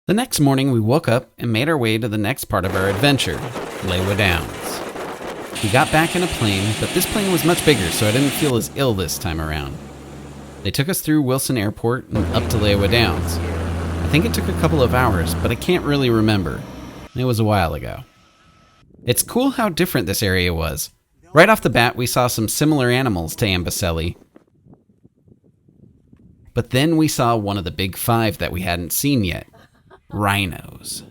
The next morning, we woke up and made our way to the next part of our adventure, Lewa Downs. We got back in a plane, but this plane was much bigger, so I didn't feel as ill this time around. They took us through Wilson Airport and up to Lewa Downs. I think it took a couple of hours, but I can't really remember. It was a while ago. It's cool how different this area was. Right off the bat, we saw some similar animals to Amboseli. But then we saw one of the big five that we hadn't seen yet. Rhinos.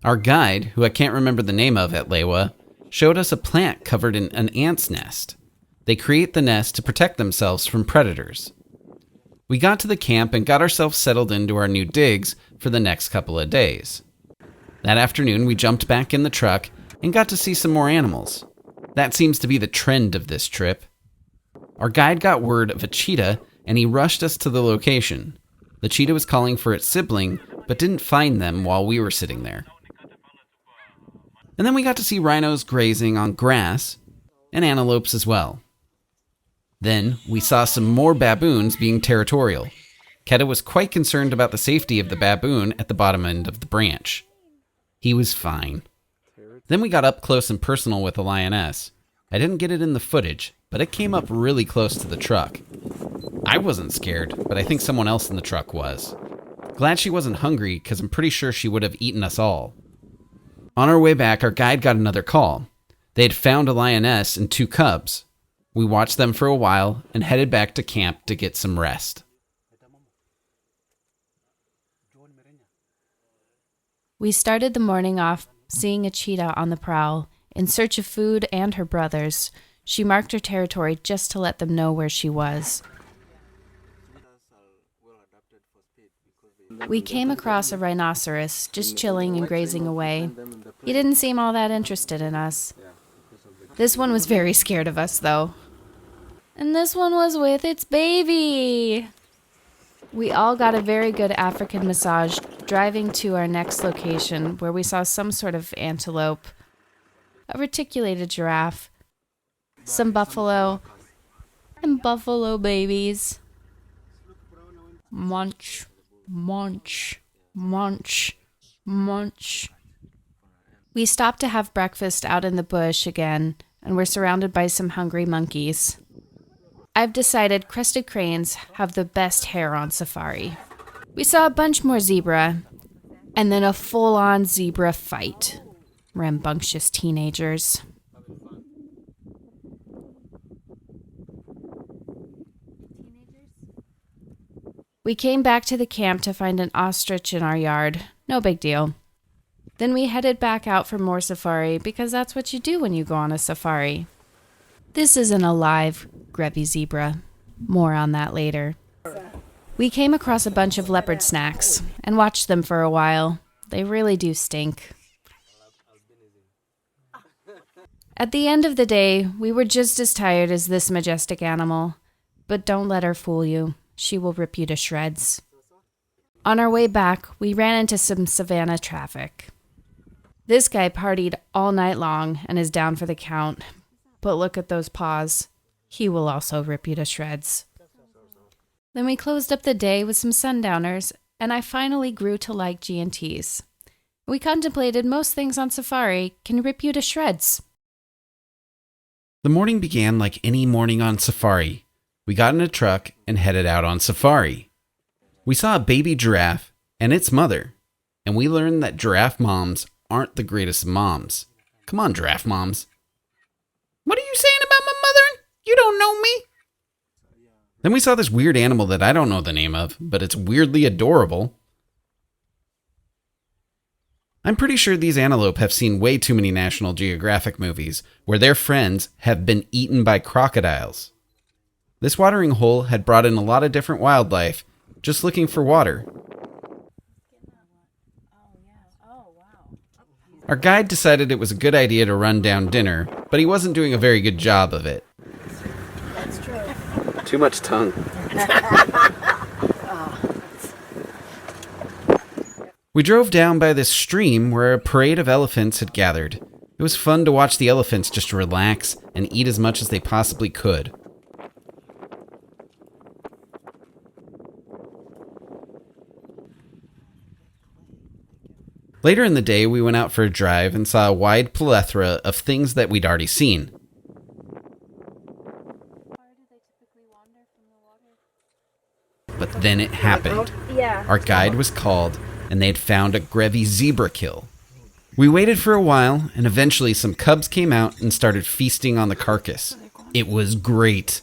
Our guide, who I can't remember the name of at Lewa, showed us a plant covered in an ant's nest. They create the nest to protect themselves from predators. We got to the camp and got ourselves settled into our new digs for the next couple of days. That afternoon, we jumped back in the truck and got to see some more animals. That seems to be the trend of this trip. Our guide got word of a cheetah and he rushed us to the location. The cheetah was calling for its sibling, but didn't find them while we were sitting there. And then we got to see rhinos grazing on grass, and antelopes as well. Then we saw some more baboons being territorial. Keta was quite concerned about the safety of the baboon at the bottom end of the branch. He was fine. Then we got up close and personal with the lioness. I didn't get it in the footage, but it came up really close to the truck. I wasn't scared, but I think someone else in the truck was. Glad she wasn't hungry, because I'm pretty sure she would have eaten us all. On our way back, our guide got another call. They had found a lioness and 2 cubs. We watched them for a while and headed back to camp to get some rest. We started the morning off seeing a cheetah on the prowl, in search of food and her brothers. She marked her territory just to let them know where she was. We came across a rhinoceros just chilling and grazing away. He didn't seem all that interested in us. This one was very scared of us, though. And this one was with its baby. We all got a very good African massage driving to our next location, where we saw some sort of antelope, a reticulated giraffe, some buffalo, and buffalo babies. Munch. Munch, munch, munch. We stopped to have breakfast out in the bush again, and we're surrounded by some hungry monkeys. I've decided crested cranes have the best hair on safari. We saw a bunch more zebra, and then a full-on zebra fight. Rambunctious teenagers. We came back to the camp to find an ostrich in our yard. No big deal. Then we headed back out for more safari, because that's what you do when you go on a safari. This isn't a live grubby zebra. More on that later. We came across a bunch of leopard snacks and watched them for a while. They really do stink. At the end of the day, we were just as tired as this majestic animal. But don't let her fool you. She will rip you to shreds. On our way back, we ran into some savannah traffic. This guy partied all night long and is down for the count. But look at those paws. He will also rip you to shreds. Then we closed up the day with some sundowners, and I finally grew to like G&Ts. We contemplated most things on safari can rip you to shreds. The morning began like any morning on safari. We got in a truck and headed out on safari. We saw a baby giraffe and its mother, and we learned that giraffe moms aren't the greatest moms. Come on, giraffe moms. What are you saying about my mother? You don't know me. Then we saw this weird animal that I don't know the name of, but it's weirdly adorable. I'm pretty sure these antelope have seen way too many National Geographic movies where their friends have been eaten by crocodiles. This watering hole had brought in a lot of different wildlife, just looking for water. Our guide decided it was a good idea to run down dinner, but he wasn't doing a very good job of it. That's true. Too much tongue. We drove down by this stream where a parade of elephants had gathered. It was fun to watch the elephants just relax and eat as much as they possibly could. Later in the day, we went out for a drive and saw a wide plethora of things that we'd already seen. But then it happened. Our guide was called, and they had found a Grevy's zebra kill. We waited for a while, and eventually some cubs came out and started feasting on the carcass. It was great.